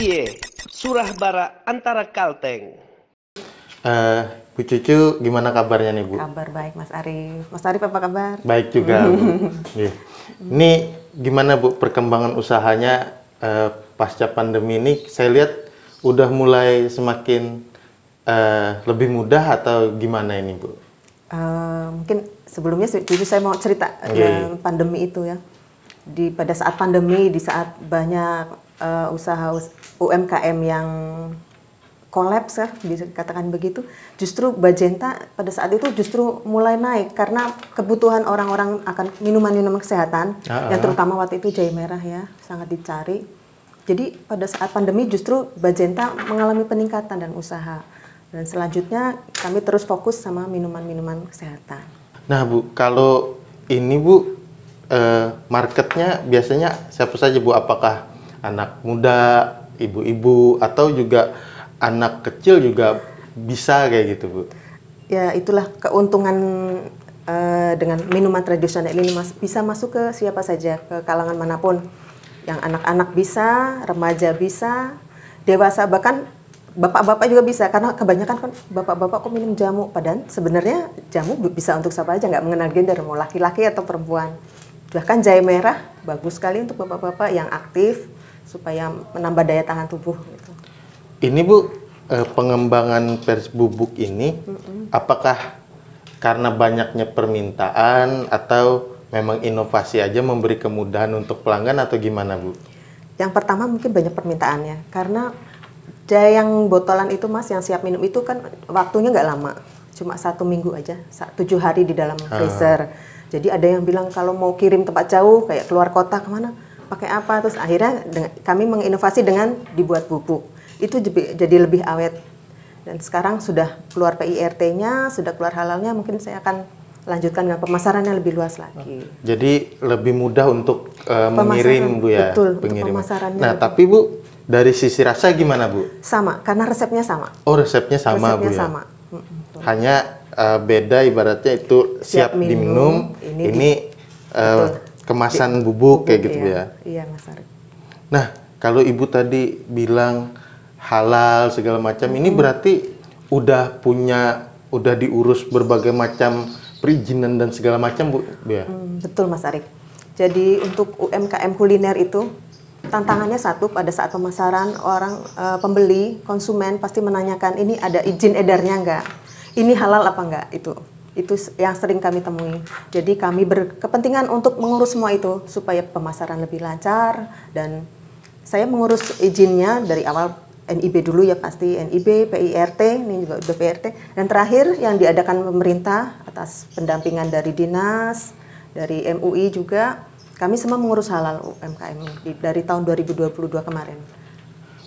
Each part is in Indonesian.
Iye, Surah Bara antara Kalteng. Bu Cucu, gimana kabarnya nih, Bu? Kabar baik, Mas Arif. Mas Arif apa kabar? Baik juga, Bu. Iya. Ini gimana, Bu, perkembangan usahanya pasca pandemi ini? Saya lihat udah mulai semakin lebih mudah atau gimana ini, Bu? Mungkin sebelumnya jujur saya mau cerita pandemi itu ya. Pada saat pandemi, di saat banyak usaha UMKM yang kolaps ya, bisa dikatakan begitu, justru Bajenta pada saat itu justru mulai naik karena kebutuhan orang-orang akan minuman-minuman kesehatan, yang terutama waktu itu jahe merah ya, sangat dicari. Jadi pada saat pandemi justru Bajenta mengalami peningkatan dan usaha. Dan selanjutnya kami terus fokus sama minuman-minuman kesehatan. Nah, Bu, kalau ini, Bu, marketnya biasanya siapa saja, Bu? Apakah anak muda, ibu-ibu, atau juga anak kecil juga bisa kayak gitu, Bu? Ya, itulah keuntungan dengan minuman tradisional ini, Mas. Bisa masuk ke siapa saja, ke kalangan manapun. Yang anak-anak bisa, remaja bisa, dewasa, bahkan bapak-bapak juga bisa. Karena kebanyakan kan bapak-bapak kok minum jamu. Padahal sebenarnya jamu bisa untuk siapa aja, nggak mengenal gender, mau laki-laki atau perempuan. Bahkan jahe merah bagus sekali untuk bapak-bapak yang aktif, supaya menambah daya tahan tubuh. Gitu. Ini, Bu, pengembangan pers bubuk ini, apakah karena banyaknya permintaan atau memang inovasi aja memberi kemudahan untuk pelanggan atau gimana, Bu? Yang pertama mungkin banyak permintaannya, karena jahe yang botolan itu, Mas, yang siap minum itu kan waktunya nggak lama, cuma 1 minggu aja, 7 hari di dalam freezer. Jadi ada yang bilang kalau mau kirim tempat jauh, kayak keluar kota kemana, pakai apa? Terus akhirnya kami menginovasi dengan dibuat bubuk. Itu jadi lebih awet. Dan sekarang sudah keluar PIRT-nya, sudah keluar halalnya, mungkin saya akan lanjutkan dengan pemasarannya lebih luas lagi. Jadi lebih mudah untuk mengirim, Bu, ya? Betul, pengiriman. untuk pemasarannya. Nah, tapi, Bu, dari sisi rasa gimana, Bu? Sama, karena resepnya sama. Oh, resepnya sama, Bu, ya? Sama. Hanya beda ibaratnya itu siap diminum, ini kemasan bubuk kayak gitu, iya. ya? Iya, Mas Arif. Nah, kalau Ibu tadi bilang halal segala macam, ini berarti udah diurus berbagai macam perizinan dan segala macam, Bu, ya? Betul, Mas Arif. Jadi untuk UMKM kuliner itu tantangannya satu, pada saat pemasaran orang pembeli, konsumen pasti menanyakan ini ada izin edarnya enggak? Ini halal apa enggak? Itu yang sering kami temui. Jadi kami berkepentingan untuk mengurus semua itu supaya pemasaran lebih lancar, dan saya mengurus izinnya dari awal. NIB dulu ya pasti, NIB, PIRT, ini juga udah PIRT, dan terakhir yang diadakan pemerintah atas pendampingan dari dinas, dari MUI juga, kami semua mengurus halal UMKM dari tahun 2022 kemarin.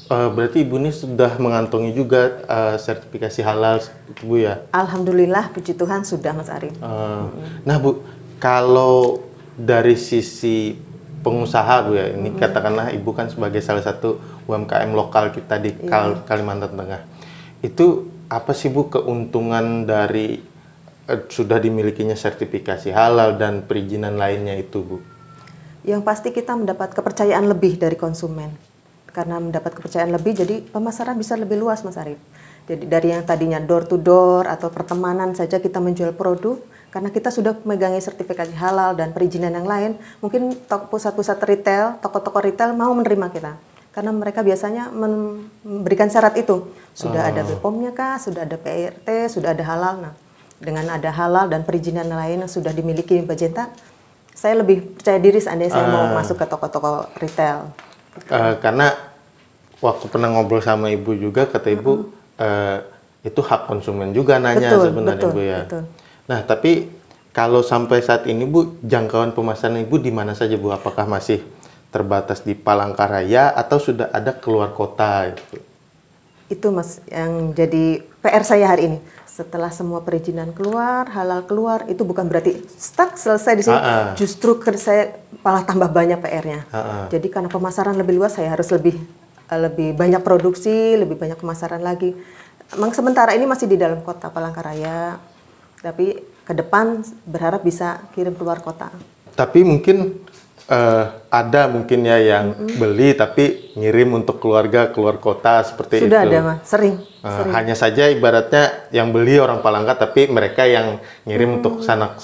Berarti Ibu ini sudah mengantongi juga sertifikasi halal, Bu, ya? Alhamdulillah, puji Tuhan sudah, Mas Arif. Nah, Bu, kalau dari sisi pengusaha, Bu, ya, ini katakanlah Ibu kan sebagai salah satu UMKM lokal kita di Kalimantan Tengah. Itu apa sih, Bu, keuntungan dari sudah dimilikinya sertifikasi halal dan perizinan lainnya itu, Bu? Yang pasti kita mendapat kepercayaan lebih dari konsumen. Karena mendapat kepercayaan lebih, jadi pemasaran bisa lebih luas, Mas Arif. Jadi dari yang tadinya door to door atau pertemanan saja kita menjual produk, karena kita sudah memegangi sertifikasi halal dan perizinan yang lain, mungkin pusat-pusat retail, toko-toko retail mau menerima kita. Karena mereka biasanya memberikan syarat itu. Sudah ada BPOM-nya kah, sudah ada PIRT, sudah ada halal. Nah, dengan ada halal dan perizinan lain yang sudah dimiliki Bajenta, saya lebih percaya diri seandainya saya mau masuk ke toko-toko retail. Karena waktu pernah ngobrol sama Ibu juga, kata Ibu, itu hak konsumen juga nanya sebenarnya, Bu, ya. Betul. Nah, tapi kalau sampai saat ini, Bu, jangkauan pemasaran Ibu di mana saja, Bu? Apakah masih terbatas di Palangkaraya atau sudah ada keluar kota? Gitu? Itu, Mas, yang jadi PR saya hari ini. Setelah semua perizinan keluar, halal keluar, itu bukan berarti stuck, selesai di sini. Justru saya malah tambah banyak PR-nya. Jadi karena pemasaran lebih luas, saya harus lebih banyak produksi, lebih banyak pemasaran lagi. Memang sementara ini masih di dalam kota Palangkaraya, tapi ke depan berharap bisa kirim keluar kota. Tapi mungkin ada mungkin ya yang beli tapi ngirim untuk keluarga keluar kota seperti itu. Sudah ada, Mas. Sering. Hanya saja ibaratnya yang beli orang Palangka tapi mereka yang ngirim untuk sanak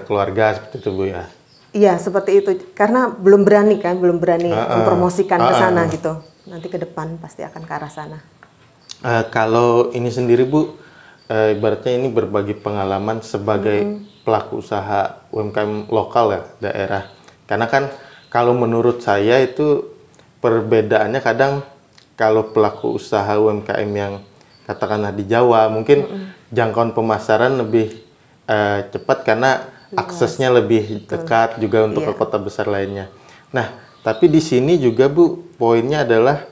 keluarga seperti itu, Bu ya. Iya, seperti itu. Karena belum berani mempromosikan ke sana gitu. Nanti ke depan pasti akan ke arah sana. Kalau ini sendiri, Bu, ibaratnya ini berbagi pengalaman sebagai pelaku usaha UMKM lokal ya, daerah. Karena kan kalau menurut saya itu perbedaannya kadang kalau pelaku usaha UMKM yang katakanlah di Jawa mungkin jangkauan pemasaran lebih cepat karena aksesnya lebih dekat juga untuk ke kota besar lainnya. Nah, tapi di sini juga, Bu, poinnya adalah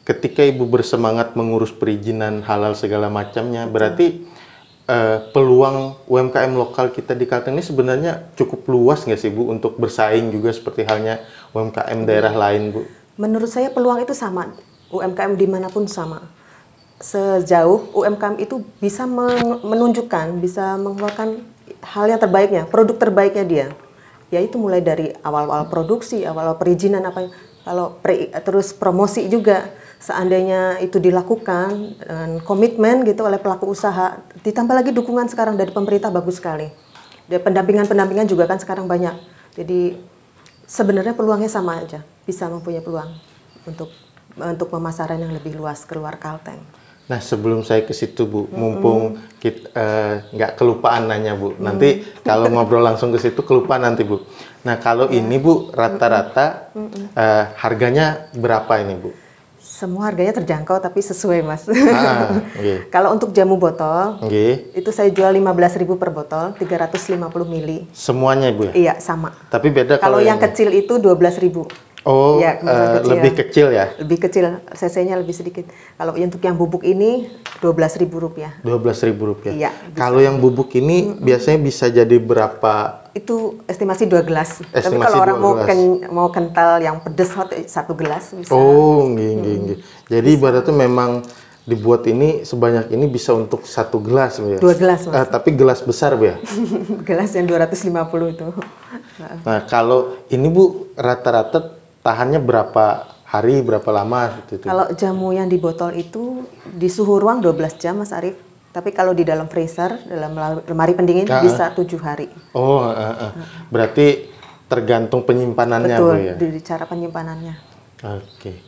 ketika Ibu bersemangat mengurus perizinan halal segala macamnya, berarti peluang UMKM lokal kita di Kalteng ini sebenarnya cukup luas nggak sih, Bu, untuk bersaing juga seperti halnya UMKM daerah lain, Bu? Menurut saya peluang itu sama, UMKM dimanapun sama. Sejauh UMKM itu bisa menunjukkan, bisa mengeluarkan hal yang terbaiknya, produk terbaiknya dia. Yaitu mulai dari awal-awal produksi, awal-awal perizinan, terus promosi juga. Seandainya itu dilakukan dengan komitmen gitu oleh pelaku usaha, ditambah lagi dukungan sekarang dari pemerintah bagus sekali. Dan pendampingan juga kan sekarang banyak. Jadi sebenarnya peluangnya sama aja, bisa mempunyai peluang untuk pemasaran yang lebih luas keluar Kalteng. Nah, sebelum saya ke situ, Bu, mumpung kita nggak kelupaan nanya, Bu. Nanti kalau ngobrol langsung ke situ kelupaan nanti, Bu. Nah, kalau ini, Bu, rata-rata harganya berapa ini, Bu? Semua harganya terjangkau tapi sesuai, Mas. Okay. Kalau untuk jamu botol, itu saya jual 15.000 per botol, 350 mili. Semuanya, Bu ya? Iya, sama. Tapi beda kalau yang kecil itu 12.000. Oh, ya, lebih kecil ya? Lebih kecil, cc-nya lebih sedikit. Kalau untuk yang bubuk ini, Rp12.000. Rp12.000? Iya. Kalau yang bubuk ini biasanya bisa jadi berapa? Itu estimasi 2 gelas. Tapi kalau orang mau kental yang pedes, 1 gelas bisa. Oh, gini. Jadi ibaratnya memang dibuat ini sebanyak ini bisa untuk 1 gelas, Bu ya? 2 gelas, Mas. Tapi gelas besar, Bu ya? Gelas yang 250 itu. Nah, kalau ini, Bu, rata-rata tahannya berapa hari, berapa lama gitu? Kalau jamu yang di botol itu di suhu ruang 12 jam, Mas Arief. Tapi kalau di dalam freezer, dalam lemari pendingin bisa 7 hari. Oh, berarti tergantung penyimpanannya, betul, Bu ya? Betul, di cara penyimpanannya. Oke.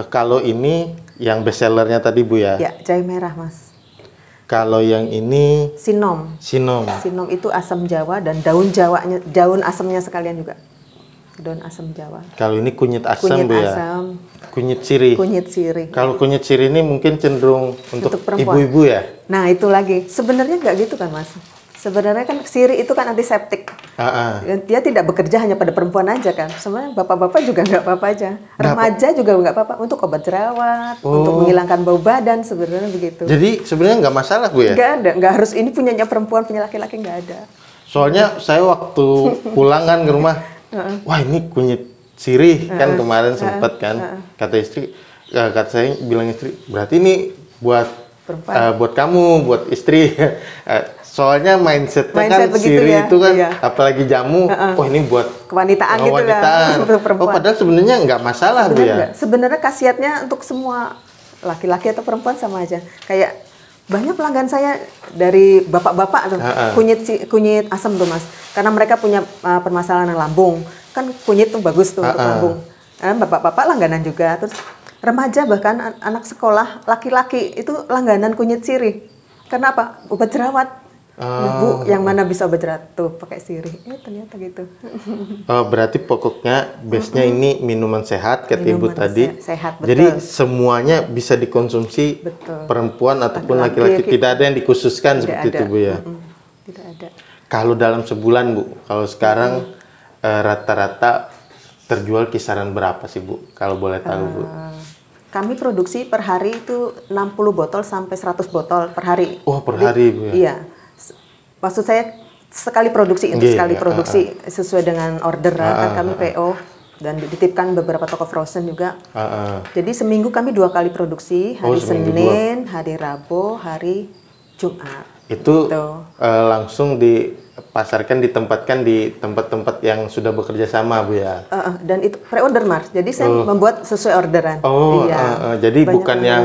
Kalau ini yang best sellernya tadi, Bu ya? Ya, jahe merah, Mas. Kalau yang ini? Sinom. Sinom. Sinom itu asam Jawa dan daun asamnya sekalian juga. Daun asam Jawa. Kalau ini kunyit asam, Bu ya? Asam. Kunyit sirih. Kunyit sirih. Kalau kunyit sirih ini mungkin cenderung untuk ibu-ibu ya? Nah, itu lagi. Sebenarnya nggak gitu kan, Mas. Sebenarnya kan sirih itu kan antiseptik. Dia tidak bekerja hanya pada perempuan aja kan. Sebenarnya bapak-bapak juga nggak apa-apa aja. Remaja juga nggak apa-apa. Untuk obat jerawat, untuk menghilangkan bau badan, sebenarnya begitu. Jadi sebenarnya nggak masalah, Bu ya? Nggak ada. Nggak harus ini punyanya perempuan, punya laki-laki, nggak ada. Soalnya saya waktu pulang kan ke rumah, wah ini kunyit sirih kan kemarin sempat kan, kata saya bilang istri, berarti ini buat kamu, buat istri. Soalnya mindsetnya kan sirih itu kan, apalagi jamu, oh ini buat kewanitaan gitu kan. Oh, padahal sebenarnya nggak masalah, Bu ya? Sebenarnya khasiatnya untuk semua laki-laki atau perempuan sama aja. Kayak banyak pelanggan saya dari bapak-bapak tuh, kunyit asam tuh, Mas. Karena mereka punya permasalahan lambung. Kan kunyit tuh bagus tuh untuk lambung. Bapak-bapak langganan juga. Terus remaja bahkan anak sekolah laki-laki itu langganan kunyit sirih. Karena apa? Obat jerawat. Bu, yang mana bisa obat jerawat tuh pakai sirih. Ternyata gitu. Berarti pokoknya base-nya ini minuman sehat kata Ibu tadi. Sehat, betul. Jadi semuanya bisa dikonsumsi perempuan ataupun laki-laki. Tidak ada yang dikhususkan seperti itu, Bu ya. Tidak ada. Kalau dalam sebulan, Bu, kalau sekarang rata-rata terjual kisaran berapa sih, Bu? Kalau boleh tahu, Bu. Kami produksi per hari itu 60 botol sampai 100 botol per hari. Oh, per hari, Bu ya? Iya. Maksud saya sekali produksi, produksi sesuai dengan order kan kami PO dan dititipkan beberapa toko frozen juga. Jadi seminggu kami 2 kali produksi, hari Senin, hari Rabu, hari Jumat. Itu langsung pasarkan, ditempatkan di tempat-tempat yang sudah bekerja sama, Bu ya. Dan itu pre-order Mas. Jadi saya membuat sesuai orderan. Oh, Iya. jadi Banyak bukan yang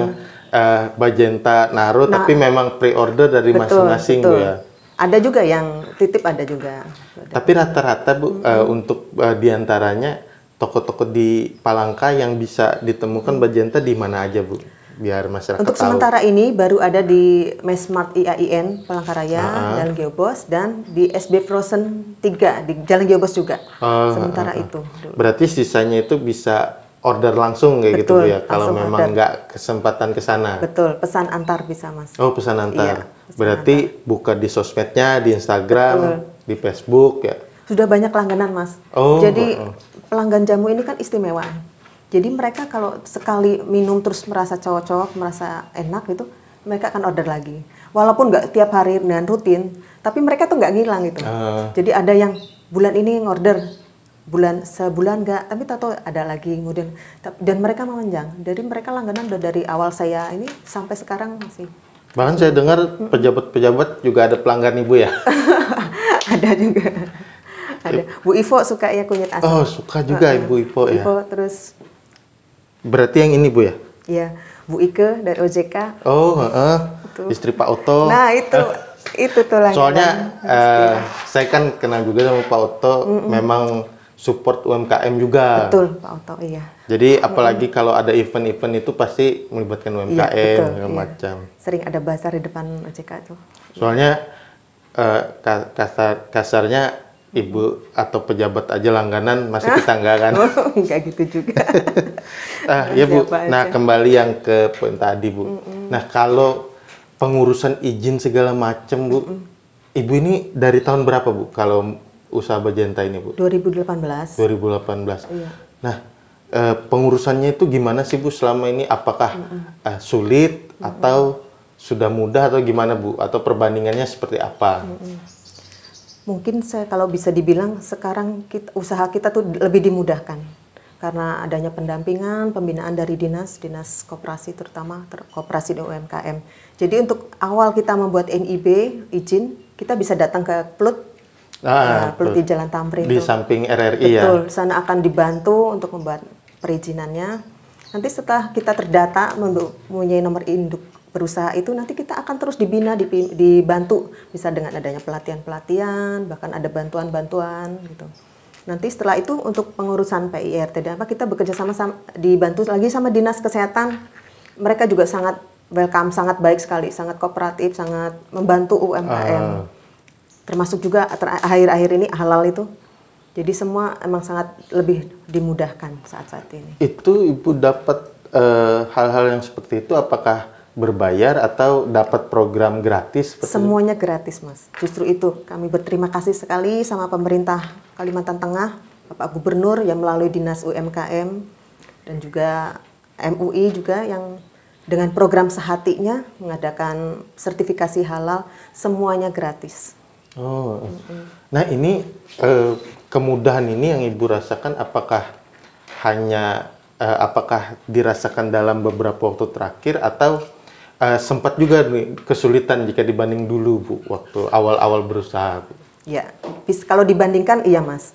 Bajenta naruh, tapi memang pre-order dari masing-masing, Bu ya. Ada juga yang titip, ada juga. Tapi rata-rata, Bu, untuk diantaranya toko-toko di Palangka yang bisa ditemukan Bajenta di mana aja, Bu? Biar masyarakat Untuk tahu. sementara ini baru ada di Mesmart IAIN Palangkaraya, Jalan Geobos, dan di SB Frozen 3 di Jalan Geobos juga. Sementara itu. Berarti sisanya itu bisa order langsung kayak gitu, Bu ya, kalau memang nggak kesempatan ke sana. Betul, pesan antar bisa Mas. Oh, pesan antar. Iya, Berarti buka di sosmednya, di Instagram, di Facebook ya. Sudah banyak langganan Mas. Jadi pelanggan jamu ini kan istimewa. Jadi mereka kalau sekali minum terus merasa cocok, merasa enak gitu, mereka akan order lagi. Walaupun nggak tiap hari dan rutin, tapi mereka tuh nggak ngilang gitu. Jadi ada yang bulan ini ngorder, sebulan nggak, tapi tahu ada lagi kemudian. Dan mereka memanjang. Jadi mereka langganan udah dari awal saya ini sampai sekarang masih. Bahkan saya dengar pejabat-pejabat juga ada pelanggan Ibu ya? Ada juga. Ada. Bu Ivo suka ya kunyit asam. Oh, suka juga Ibu Ivo ya? Ivo, terus berarti yang ini, Bu ya? Iya, Bu Ike dari OJK. Oh, istri Pak Oto. Nah, itu tuh langganan. Soalnya saya kan kenal juga sama Pak Oto, memang support UMKM juga. Betul, Pak Oto, iya. Jadi apalagi kalau ada event-event itu pasti melibatkan UMKM segala macam. Sering ada bazar di depan OJK tuh. Soalnya kasarnya Ibu atau pejabat aja langganan, masih kita enggak kan? Enggak gitu juga. Ya Bu, nah kembali yang ke poin tadi Bu. Nah kalau pengurusan izin segala macam Bu, Ibu ini dari tahun berapa Bu kalau usaha Bajenta ini Bu? 2018. 2018. Iya. Nah pengurusannya itu gimana sih Bu selama ini? Apakah sulit atau sudah mudah atau gimana Bu? Atau perbandingannya seperti apa? Mungkin kalau bisa dibilang sekarang usaha kita tuh lebih dimudahkan karena adanya pendampingan, pembinaan dari dinas koperasi terutama koperasi dan UMKM. Jadi untuk awal kita membuat NIB izin, kita bisa datang ke PLUT, PLUT di Jalan Tamrin. Di samping RRI ya? Betul, sana akan dibantu untuk membuat perizinannya. Nanti setelah kita terdata mempunyai nomor induk berusaha itu, nanti kita akan terus dibina, dibantu, bisa dengan adanya pelatihan-pelatihan, bahkan ada bantuan-bantuan gitu. Nanti setelah itu untuk pengurusan PIRT dan apa, kita bekerja sama dibantu lagi sama Dinas Kesehatan. Mereka juga sangat welcome, sangat baik sekali, sangat kooperatif, sangat membantu UMKM. Termasuk juga akhir-akhir ini halal itu. Jadi semua emang sangat lebih dimudahkan saat-saat ini. Itu Ibu dapat hal-hal yang seperti itu apakah berbayar atau dapat program gratis? Semuanya gratis Mas. Justru itu kami berterima kasih sekali sama pemerintah Kalimantan Tengah, Bapak Gubernur yang melalui Dinas UMKM dan juga MUI juga yang dengan program sehatinya mengadakan sertifikasi halal, semuanya gratis. Oh, nah ini kemudahan ini yang Ibu rasakan apakah dirasakan dalam beberapa waktu terakhir atau sempat juga nih kesulitan jika dibanding dulu Bu waktu awal-awal berusaha Bu? Ya, kalau dibandingkan iya Mas.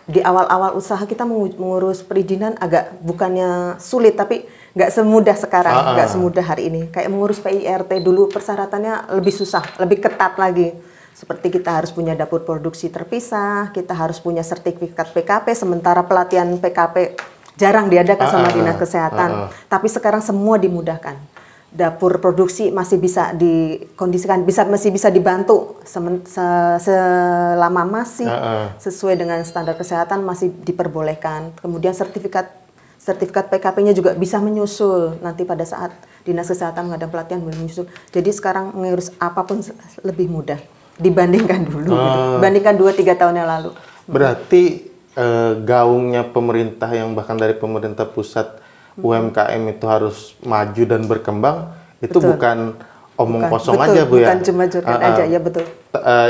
Di awal-awal usaha kita mengurus perizinan agak bukannya sulit tapi nggak semudah sekarang, nggak semudah hari ini. Kayak mengurus PIRT dulu persyaratannya lebih susah, lebih ketat lagi. Seperti kita harus punya dapur produksi terpisah, kita harus punya sertifikat PKP, sementara pelatihan PKP jarang diadakan sama Dinas Kesehatan. Tapi sekarang semua dimudahkan. Dapur produksi masih bisa dikondisikan, masih bisa dibantu selama masih sesuai dengan standar kesehatan masih diperbolehkan. Kemudian sertifikat PKP-nya juga bisa menyusul nanti pada saat Dinas Kesehatan mengadakan pelatihan boleh menyusul. Jadi sekarang mengurus apapun lebih mudah dibandingkan dulu, gitu. Dibandingkan 2-3 tahun yang lalu. Berarti gaungnya pemerintah yang bahkan dari pemerintah pusat UMKM itu harus maju dan berkembang, itu bukan omong kosong aja Bu ya? Bukan cuma curhat aja, ya betul.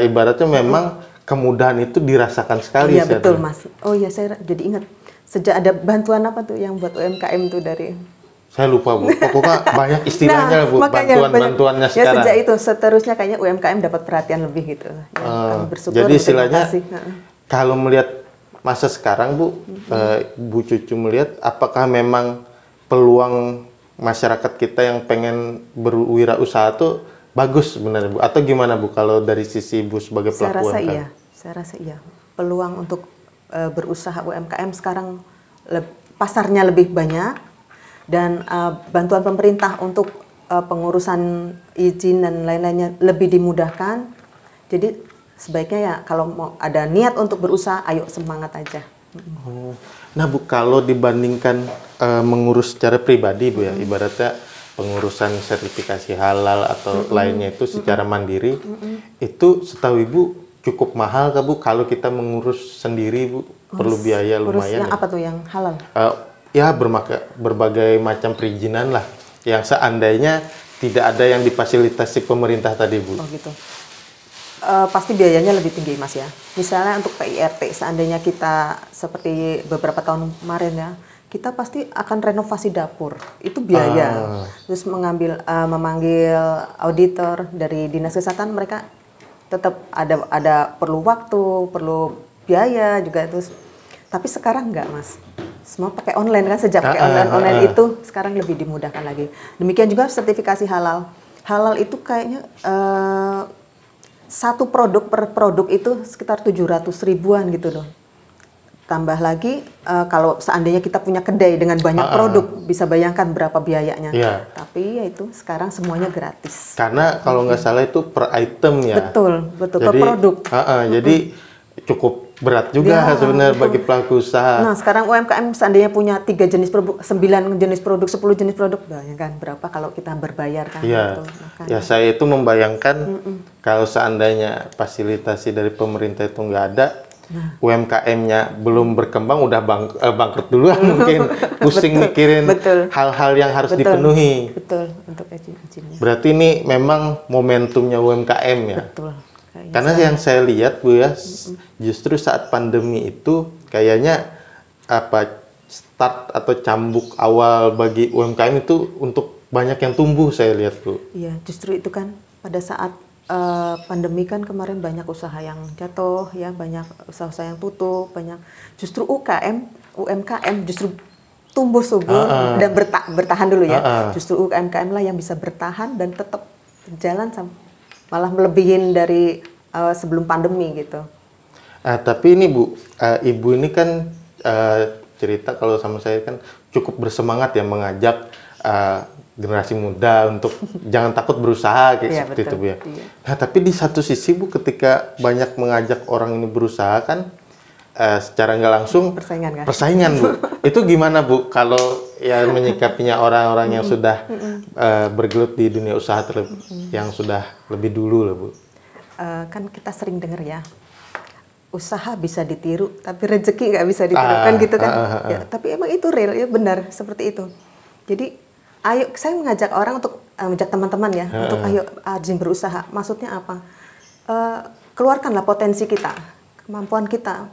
Ibaratnya memang kemudahan itu dirasakan sekali. Iya betul Mas. Oh iya saya jadi ingat, sejak ada bantuan apa tuh yang buat UMKM tuh dari Saya lupa Bu, pokoknya banyak istilahnya Bu, makanya bantuan-bantuannya ya sekarang. sejak itu seterusnya kayaknya UMKM dapat perhatian lebih gitu. Ya, kami bersyukur. Jadi istilahnya terima kasih. kalau melihat masa sekarang Bu, Bu Cucu melihat apakah memang peluang masyarakat kita yang pengen berwirausaha tuh bagus sebenarnya Bu? Atau gimana Bu kalau dari sisi Bu sebagai pelaku UMKM? Saya rasa iya. Peluang untuk berusaha UMKM sekarang pasarnya lebih banyak dan bantuan pemerintah untuk pengurusan izin dan lain-lainnya lebih dimudahkan. Jadi sebaiknya ya kalau mau ada niat untuk berusaha, ayo semangat aja. Nah Bu, kalau dibandingkan mengurus secara pribadi Bu ya, ibaratnya pengurusan sertifikasi halal atau lainnya itu secara mandiri, itu setahu Ibu cukup mahal kah Bu kalau kita mengurus sendiri Bu? Perlu biaya lumayan yang ya? apa tuh yang halal? Ya berbagai macam perizinan lah yang seandainya tidak ada yang difasilitasi pemerintah tadi Bu. Oh gitu. Pasti biayanya lebih tinggi Mas ya. Misalnya untuk PIRT, seandainya kita seperti beberapa tahun kemarin ya, kita pasti akan renovasi dapur. Itu biaya. Terus memanggil auditor dari Dinas Kesehatan, mereka tetap ada perlu waktu, perlu biaya juga terus. Tapi sekarang enggak Mas. Semua pakai online kan, sejak pakai online itu sekarang lebih dimudahkan lagi. Demikian juga sertifikasi halal. Halal itu kayaknya satu produk per produk itu sekitar 700 ribuan gitu loh. Tambah lagi kalau seandainya kita punya kedai dengan banyak produk, bisa bayangkan berapa biayanya. Yeah. Tapi ya itu sekarang semuanya gratis. Karena kalau nggak salah itu per item ya. Betul, Jadi, per produk. Jadi cukup berat juga Ya, sebenarnya bagi pelaku usaha. Nah sekarang UMKM seandainya punya 3 jenis produk, 9 jenis produk, 10 jenis produk, bayangkan berapa kalau kita berbayar kan? Iya, ya saya itu membayangkan kalau seandainya fasilitasi dari pemerintah itu nggak ada, UMKM-nya belum berkembang udah bangkrut duluan mungkin, pusing mikirin hal-hal yang harus dipenuhi. Betul, untuk izin-izinnya. Berarti ini memang momentumnya UMKM ya. Betul. Karena yang saya lihat Bu ya, justru saat pandemi itu kayaknya start atau cambuk awal bagi UMKM itu untuk banyak yang tumbuh saya lihat Bu. Iya, justru itu kan pada saat pandemi kan kemarin banyak usaha yang jatuh ya, banyak usaha-usaha yang tutup, banyak justru UMKM justru tumbuh subur dan bertahan dulu ya. Justru UMKM lah yang bisa bertahan dan tetap berjalan malah melebihin dari sebelum pandemi gitu. Tapi ini Bu, Ibu ini kan cerita kalau sama saya kan cukup bersemangat ya mengajak generasi muda untuk jangan takut berusaha kayak seperti betul. Itu Bu ya. Iya. Nah tapi di satu sisi Bu ketika banyak mengajak orang ini berusaha kan secara nggak langsung persaingan Bu. Itu gimana Bu kalau ya menyikapinya orang-orang yang sudah bergelut di dunia usaha yang sudah lebih dulu lah Bu? Kan kita sering dengar ya, usaha bisa ditiru tapi rezeki nggak bisa ditiru kan gitu kan. Ya, tapi emang itu real ya, benar seperti itu. Jadi ayo saya mengajak orang untuk mengajak teman-teman ya untuk ayo izin berusaha. Maksudnya apa? Keluarkanlah potensi kita, kemampuan kita,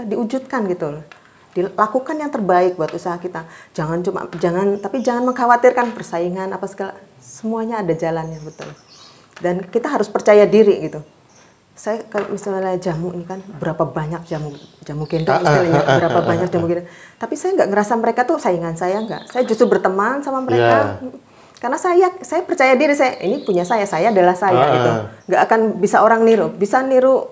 diwujudkan gitu loh. Dilakukan yang terbaik buat usaha kita. Tapi jangan mengkhawatirkan persaingan apa segala. Semuanya ada jalannya betul. Dan kita harus percaya diri gitu. Saya kalau misalnya jamu ini kan berapa banyak jamu gendong istilahnya, berapa banyak jamu gendong. Tapi saya nggak ngerasa mereka tuh saingan saya, nggak. Saya justru berteman sama mereka. Karena saya percaya diri, ini punya saya adalah saya gitu. Nggak akan bisa orang niru, bisa niru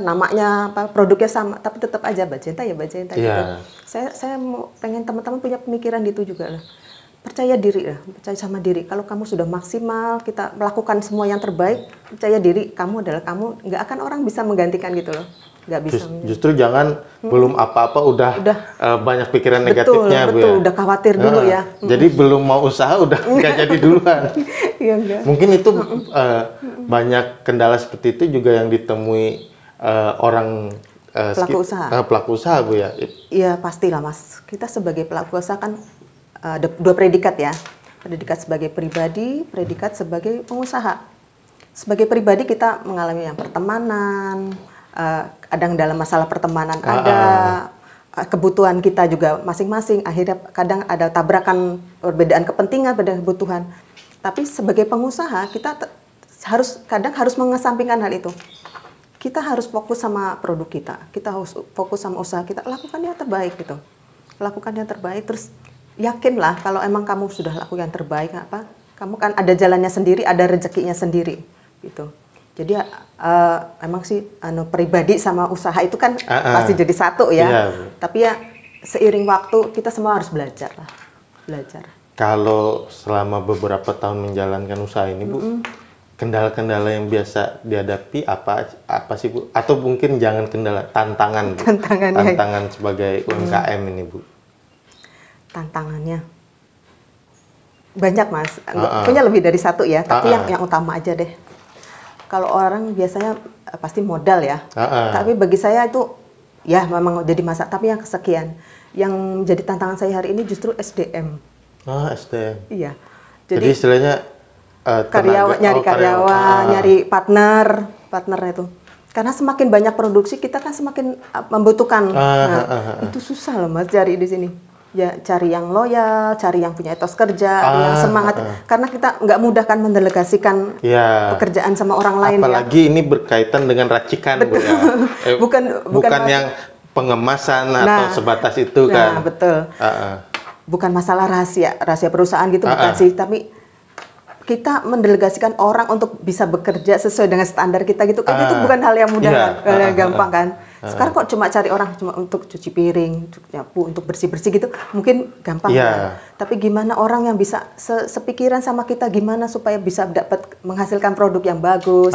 namanya produknya sama, tapi tetap aja Bajenta gitu. Saya mau pengen teman-teman punya pemikiran itu juga lah. Percaya diri lah, percaya sama diri. Kalau kamu sudah maksimal, kita melakukan semua yang terbaik, percaya diri, kamu adalah kamu, nggak akan orang bisa menggantikan gitu loh. Nggak bisa. Justru jangan belum apa-apa udah banyak pikiran negatifnya Bu ya. Betul, udah khawatir dulu ya. Jadi belum mau usaha udah nggak jadi duluan. Mungkin itu banyak kendala seperti itu juga yang ditemui orang pelaku usaha Bu ya. Iya pastilah Mas. Kita sebagai pelaku usaha kan ada 2 predikat ya. Predikat sebagai pribadi, predikat sebagai pengusaha. Sebagai pribadi kita mengalami yang pertemanan, kadang dalam masalah pertemanan ada, kebutuhan kita juga masing-masing. Akhirnya kadang ada tabrakan perbedaan kepentingan, perbedaan kebutuhan. Tapi sebagai pengusaha kita kadang harus mengesampingkan hal itu. Kita harus fokus sama produk kita harus fokus sama usaha kita, lakukan yang terbaik gitu. Lakukan yang terbaik, terus yakinlah kalau emang kamu sudah lakukan yang terbaik, kamu kan ada jalannya sendiri, ada rezekinya sendiri gitu. Jadi emang sih pribadi sama usaha itu kan pasti jadi satu ya. Iya. Tapi ya seiring waktu kita semua harus belajar. Kalau selama beberapa tahun menjalankan usaha ini, Bu, kendala-kendala yang biasa dihadapi apa sih, Bu? Atau mungkin jangan kendala, tantangan, Bu. Tantangan sebagai UMKM ini, Bu. Tantangannya banyak, Mas. Punya lebih dari satu ya, tapi yang utama aja deh. Kalau orang biasanya pasti modal ya. Tapi bagi saya itu ya memang jadi masalah, tapi yang kesekian. Yang menjadi tantangan saya hari ini justru SDM. SDM. Iya. Jadi istilahnya nyari karyawan, nyari partner itu. Karena semakin banyak produksi kita kan semakin membutuhkan. Itu susah loh, Mas, cari di sini. Ya cari yang loyal, cari yang punya etos kerja, yang semangat. Karena kita nggak mudah kan mendelegasikan pekerjaan sama orang lain. Apalagi ini berkaitan dengan racikan, Bu, ya. bukan yang pengemasan atau sebatas itu kan. Betul. Bukan masalah rahasia perusahaan gitu, bukan sih. Tapi kita mendelegasikan orang untuk bisa bekerja sesuai dengan standar kita gitu kan, itu bukan hal yang mudah, hal yang gampang kan. Sekarang kok cuma cari orang cuma untuk cuci piring, untuk nyapu, untuk bersih-bersih gitu, mungkin gampang kan. Tapi gimana orang yang bisa sepikiran sama kita, gimana supaya bisa dapat menghasilkan produk yang bagus,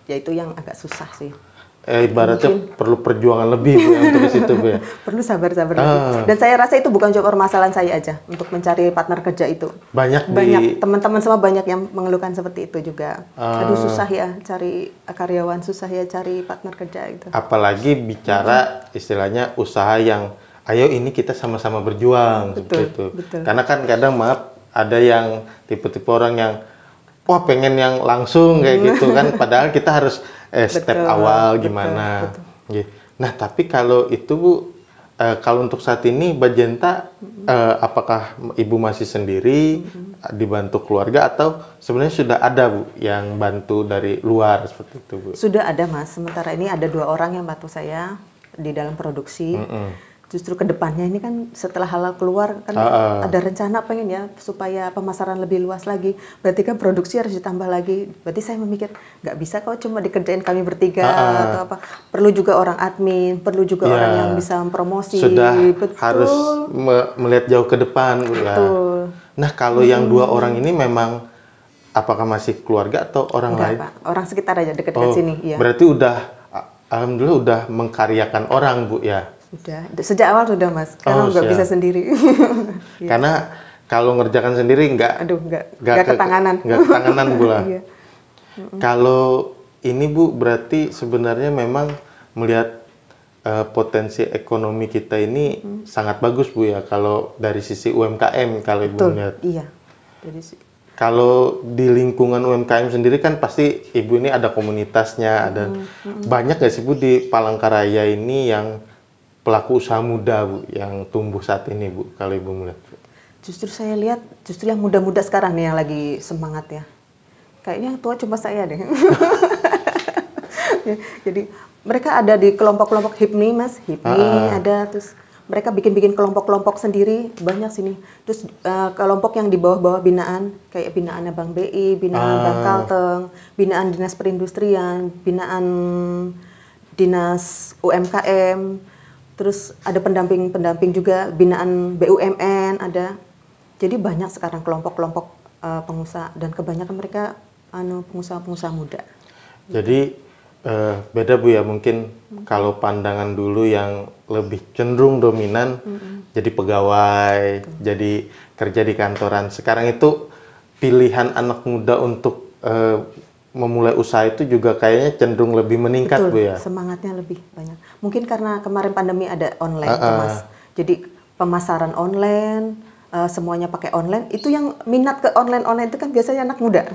ya itu yang agak susah sih. Ibaratnya perlu perjuangan lebih, Bu, untuk ke situ, Bu, ya. Perlu sabar lebih. Dan saya rasa itu bukan cuma permasalahan saya aja untuk mencari partner kerja itu. Banyak teman-teman semua banyak yang mengeluhkan seperti itu juga. Aduh, susah ya cari karyawan, susah ya cari partner kerja itu. Apalagi bicara istilahnya usaha yang ayo ini kita sama-sama berjuang, seperti itu. Karena kan kadang ada yang tipe-tipe orang yang pengen yang langsung kayak gitu kan, padahal kita harus step awal gimana. Nah, tapi kalau itu, Bu, kalau untuk saat ini Bajenta, apakah Ibu masih sendiri, dibantu keluarga, atau sebenarnya sudah ada, Bu, yang bantu dari luar seperti itu, Bu? Sudah ada, Mas. Sementara ini ada 2 orang yang bantu saya di dalam produksi. Justru ke depannya ini kan setelah halal keluar kan ada rencana pengen ya supaya pemasaran lebih luas lagi. Berarti kan produksi harus ditambah lagi. Berarti saya memikir nggak bisa kok cuma dikerjain kami bertiga atau apa. Perlu juga orang admin, perlu juga orang yang bisa promosi. Sudah harus melihat jauh ke depan, Bu, ya. Nah, kalau yang 2 orang ini memang apakah masih keluarga atau orang lain? Pak. Orang sekitar aja dekat-dekat sini. Iya. Berarti alhamdulillah udah mengkaryakan orang, Bu, ya. Sudah, sejak awal sudah, Mas. Karena nggak bisa sendiri. Karena kalau ngerjakan sendiri nggak ketanganan. Nggak ketanganan, Bu, lah. Kalau ini, Bu, berarti sebenarnya memang melihat potensi ekonomi kita ini sangat bagus, Bu, ya. Kalau dari sisi UMKM, kalau Ibu melihat. Iya. Kalau di lingkungan UMKM sendiri kan pasti Ibu ini ada komunitasnya, ada banyak nggak sih, Bu, di Palangkaraya ini yang pelaku usaha muda, Bu, yang tumbuh saat ini, Bu, kalau Ibu melihat? Justru saya lihat, justru yang muda-muda sekarang nih yang lagi semangat ya. Kayaknya yang tua cuma saya deh. Jadi mereka ada di kelompok-kelompok HIPMI, Mas. HIPMI ada, terus mereka bikin-bikin kelompok-kelompok sendiri, banyak sini. Terus kelompok yang di bawah-bawah binaan, kayak binaannya Bank BI, binaan Bank Kalteng, binaan Dinas Perindustrian, binaan Dinas UMKM, terus ada pendamping juga binaan BUMN ada. Jadi banyak sekarang kelompok-kelompok pengusaha dan kebanyakan mereka pengusaha-pengusaha muda. Jadi beda, Bu, ya, mungkin kalau pandangan dulu yang lebih cenderung dominan jadi pegawai, jadi kerja di kantoran. Sekarang itu pilihan anak muda untuk memulai usaha itu juga kayaknya cenderung lebih meningkat. Betul, Bu, ya. Semangatnya lebih banyak. Mungkin karena kemarin pandemi ada online, Mas. Jadi pemasaran online, semuanya pakai online. Itu yang minat ke online itu kan biasanya anak muda.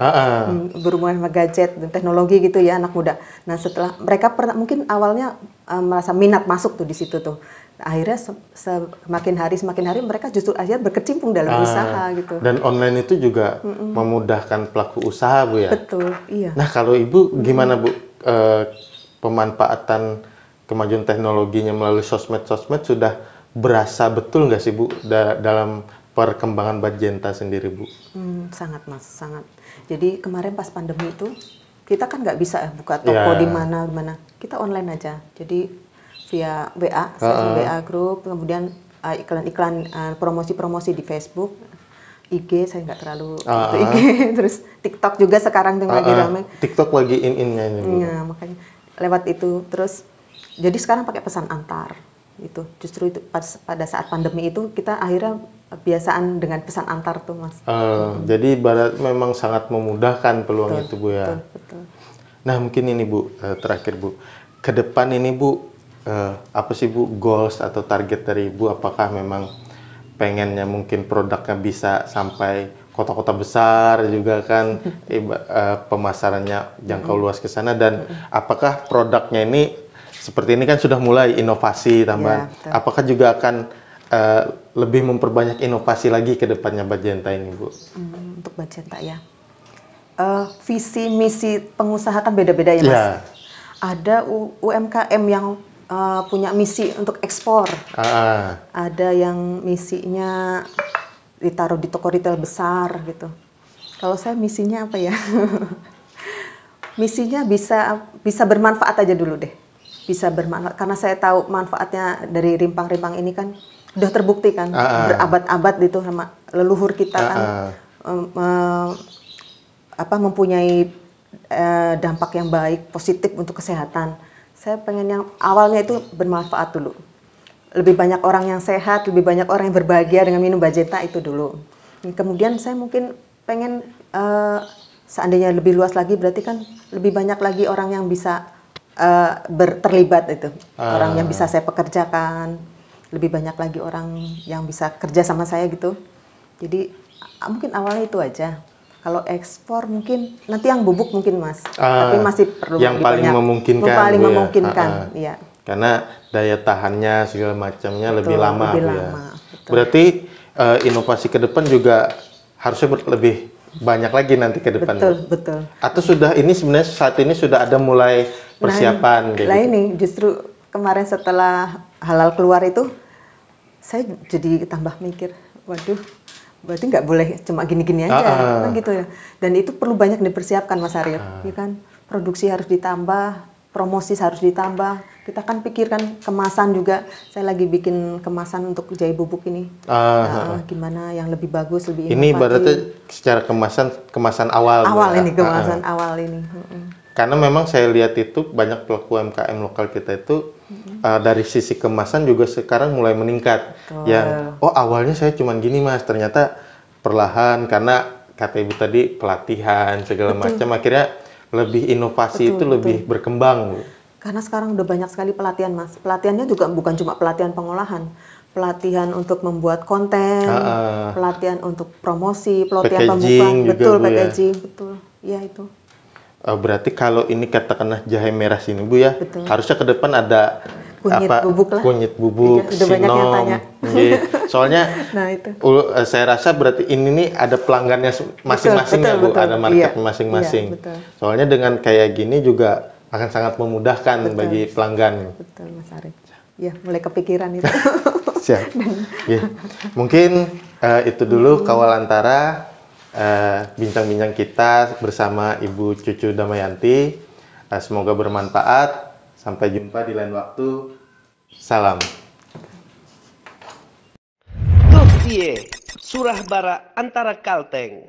Berhubungan sama gadget dan teknologi gitu ya, anak muda. Nah, setelah mereka mungkin awalnya merasa minat masuk tuh di situ tuh. Akhirnya semakin hari mereka justru akhirnya berkecimpung dalam usaha gitu. Dan online itu juga memudahkan pelaku usaha, Bu ya. Betul, iya. Nah, kalau Ibu gimana, Bu, pemanfaatan kemajuan teknologinya melalui sosmed sudah berasa betul nggak sih, Bu, dalam perkembangan Badjenta sendiri, Bu? Sangat, Mas, sangat. Jadi kemarin pas pandemi itu kita kan nggak bisa buka toko di mana, kita online aja. Jadi via WA, WA grup, kemudian iklan-iklan promosi-promosi di Facebook, IG saya nggak terlalu itu IG, terus TikTok juga sekarang tuh lagi ramai. TikTok lagi in-innya ini, Bu. Iya, makanya lewat itu. Terus jadi sekarang pakai pesan antar. Itu justru itu pada saat pandemi itu kita akhirnya kebiasaan dengan pesan antar tuh, Mas. Jadi memang sangat memudahkan peluang itu, Bu ya. Betul. Nah, mungkin ini, Bu, terakhir, Bu. Ke depan ini, Bu, apa sih, Bu, goals atau target dari Ibu? Apakah memang pengennya mungkin produknya bisa sampai kota-kota besar juga kan, pemasarannya jangkau luas ke sana, dan apakah produknya ini seperti ini kan sudah mulai inovasi tambahan, apakah juga akan lebih memperbanyak inovasi lagi ke depannya Badjenta ini, Bu? Untuk Badjenta ya, visi misi pengusaha kan beda-beda ya, Mas. Ya. Ada UMKM yang punya misi untuk ekspor, ada yang misinya ditaruh di toko retail besar gitu. Kalau saya misinya apa ya? Misinya bisa bermanfaat aja dulu deh. Bisa bermanfaat karena saya tahu manfaatnya dari rimpang-rimpang ini kan udah terbukti kan, berabad-abad gitu sama leluhur kita kan mempunyai dampak yang baik, positif untuk kesehatan. Saya pengen yang awalnya itu bermanfaat dulu. Lebih banyak orang yang sehat, lebih banyak orang yang berbahagia dengan minum Badjenta itu dulu. Kemudian saya mungkin pengen seandainya lebih luas lagi berarti kan lebih banyak lagi orang yang bisa terlibat itu. Orang yang bisa saya pekerjakan, lebih banyak lagi orang yang bisa kerja sama saya gitu. Jadi mungkin awalnya itu aja. Kalau ekspor mungkin nanti yang bubuk mungkin, Mas. Tapi masih perlu yang paling banyak, memungkinkan. Paling memungkinkan, iya. Karena daya tahannya segala macamnya lebih lama. Lebih lama. Ya. Berarti inovasi ke depan juga harusnya lebih banyak lagi nanti ke depan. Betul. Atau sudah ini sebenarnya saat ini sudah ada mulai persiapan gitu. Ini justru kemarin setelah halal keluar itu saya jadi tambah mikir, waduh, berarti nggak boleh cuma gini-gini aja, kan gitu ya. Dan itu perlu banyak dipersiapkan, Mas Arif, ya kan? Produksi harus ditambah, promosi harus ditambah. Kita kan pikirkan kemasan juga. Saya lagi bikin kemasan untuk jahe bubuk ini. Gimana yang lebih bagus, lebih inovatif. Ini berarti secara kemasan awal. Kemasan awal ini. Karena memang saya lihat itu banyak pelaku UMKM lokal kita itu dari sisi kemasan juga sekarang mulai meningkat. Yang awalnya saya cuma gini, Mas, ternyata perlahan karena kata Ibu tadi pelatihan segala macam akhirnya lebih inovasi itu lebih berkembang, Bu. Karena sekarang udah banyak sekali pelatihan, Mas. Pelatihannya juga bukan cuma pelatihan pengolahan, pelatihan untuk membuat konten, pelatihan untuk promosi, pelatihan pembukaan, packaging, betul. Ya itu. Berarti kalau ini katakanlah jahe merah sini, Bu ya, harusnya ke depan ada kunyit bubuk, sinom. Soalnya saya rasa berarti ini nih ada pelanggannya masing-masing ya, Bu, ada market masing-masing. Soalnya dengan kayak gini juga akan sangat memudahkan bagi pelanggan. Betul, Mas Arif. Ya, mulai kepikiran itu. Siap. Mungkin itu dulu Kawal Antara. Bincang-bincang kita bersama Ibu Cucu Damayanti. Semoga bermanfaat. Sampai jumpa di lain waktu. Salam. Tos Surah Bara Antara Kalteng.